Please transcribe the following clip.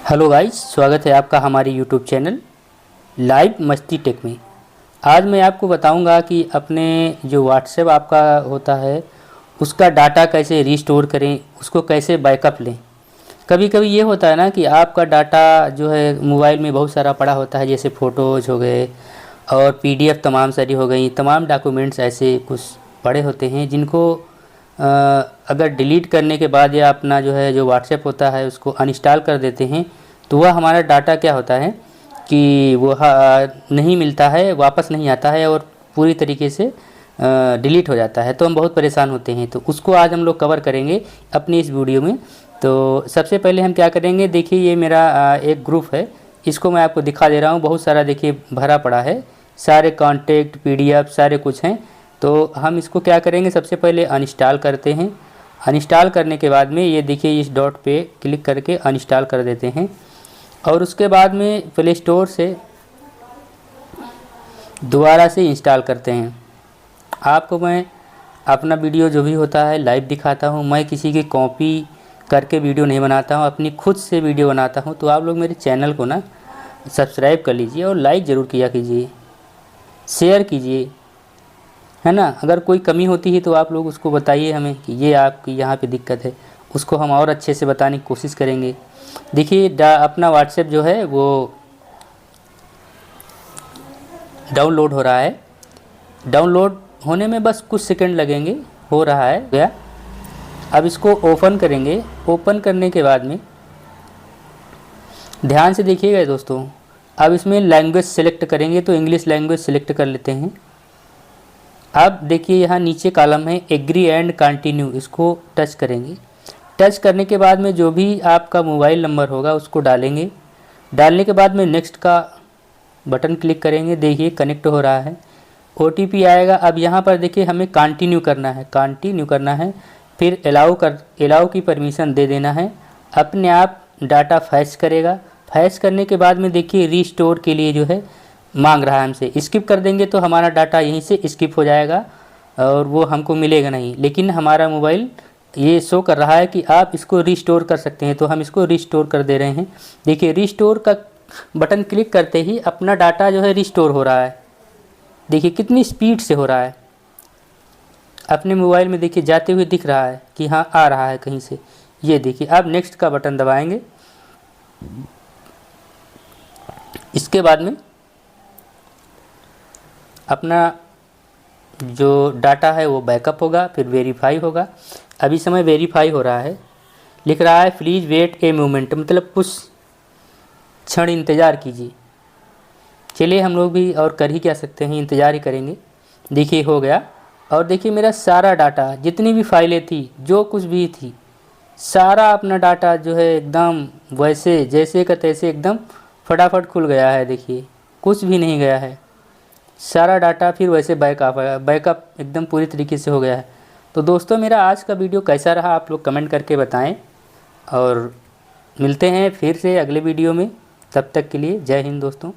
Hello guys, स्वागत है आपका हमारे यूट्यूब चैनल लाइव मस्ती टेक में। आज मैं आपको बताऊंगा कि अपने जो व्हाट्सएप आपका होता है उसका डाटा कैसे रीस्टोर करें, उसको कैसे बैकअप लें। कभी कभी ये होता है ना कि आपका डाटा जो है मोबाइल में बहुत सारा पड़ा होता है, जैसे फ़ोटोज़ हो गए और पीडीएफ तमाम सारी हो गई, तमाम डॉक्यूमेंट्स ऐसे कुछ पड़े होते हैं जिनको अगर डिलीट करने के बाद या अपना जो व्हाट्सएप होता है उसको अनइंस्टॉल कर देते हैं तो वह हमारा डाटा क्या होता है कि वह नहीं मिलता है, वापस नहीं आता है और पूरी तरीके से डिलीट हो जाता है। तो हम बहुत परेशान होते हैं। तो उसको आज हम लोग कवर करेंगे अपनी इस वीडियो में। तो सबसे पहले हम क्या करेंगे, देखिए ये मेरा एक ग्रुप है, इसको मैं आपको दिखा दे रहा हूँ। बहुत सारा देखिए भरा पड़ा है, सारे कॉन्टेक्ट पीडीएफ सारे कुछ हैं। तो हम इसको क्या करेंगे, सबसे पहले अनइंस्टॉल करते हैं। अनइंस्टॉल करने के बाद में ये देखिए इस डॉट पे क्लिक करके अनइंस्टॉल कर देते हैं और उसके बाद में प्ले स्टोर से दोबारा से इंस्टॉल करते हैं। आपको मैं अपना वीडियो जो भी होता है लाइव दिखाता हूँ, मैं किसी की कॉपी करके वीडियो नहीं बनाता हूँ, अपनी खुद से वीडियो बनाता हूँ। तो आप लोग मेरे चैनल को ना सब्सक्राइब कर लीजिए और लाइक ज़रूर किया कीजिए, शेयर कीजिए, है ना। अगर कोई कमी होती है तो आप लोग उसको बताइए हमें कि ये आपकी यहाँ पे दिक्कत है, उसको हम और अच्छे से बताने की कोशिश करेंगे। देखिए अपना व्हाट्सएप जो है वो डाउनलोड हो रहा है। डाउनलोड होने में बस कुछ सेकंड लगेंगे, हो रहा है गया। अब इसको ओपन करेंगे। ओपन करने के बाद में ध्यान से देखिएगा दोस्तों, अब इसमें लैंग्वेज सेलेक्ट करेंगे तो इंग्लिश लैंग्वेज सेलेक्ट कर लेते हैं। अब देखिए यहाँ नीचे कॉलम है एग्री एंड कंटिन्यू, इसको टच करेंगे। टच करने के बाद में जो भी आपका मोबाइल नंबर होगा उसको डालेंगे। डालने के बाद में नेक्स्ट का बटन क्लिक करेंगे। देखिए कनेक्ट हो रहा है, ओटीपी आएगा। अब यहाँ पर देखिए हमें कंटिन्यू करना है, कंटिन्यू करना है, फिर अलाउ की परमिशन दे देना है। अपने आप डाटा फैच करेगा। फैच करने के बाद में देखिए रीस्टोर के लिए जो है मांग रहा है हमसे, स्किप कर देंगे तो हमारा डाटा यहीं से स्किप हो जाएगा और वो हमको मिलेगा नहीं। लेकिन हमारा मोबाइल ये शो कर रहा है कि आप इसको रीस्टोर कर सकते हैं, तो हम इसको रीस्टोर कर दे रहे हैं। देखिए रीस्टोर का बटन क्लिक करते ही अपना डाटा जो है रीस्टोर हो रहा है। देखिए कितनी स्पीड से हो रहा है, अपने मोबाइल में देखिए जाते हुए दिख रहा है कि हाँ आ रहा है कहीं से। ये देखिए अब नेक्स्ट का बटन दबाएंगे। इसके बाद में अपना जो डाटा है वो बैकअप होगा, फिर वेरीफाई होगा। अभी समय वेरीफाई हो रहा है, लिख रहा है प्लीज़ वेट ए मोमेंट, मतलब कुछ क्षण इंतज़ार कीजिए। चलिए हम लोग भी और कर ही क्या सकते हैं, इंतज़ार ही करेंगे। देखिए हो गया। और देखिए मेरा सारा डाटा, जितनी भी फाइलें थी, जो कुछ भी थी, सारा अपना डाटा जो है एकदम वैसे जैसे का तैसे एकदम फटाफट खुल गया है। देखिए कुछ भी नहीं गया है, सारा डाटा फिर वैसे बैकअप एकदम पूरी तरीके से हो गया है। तो दोस्तों मेरा आज का वीडियो कैसा रहा आप लोग कमेंट करके बताएं और मिलते हैं फिर से अगले वीडियो में। तब तक के लिए जय हिंद दोस्तों।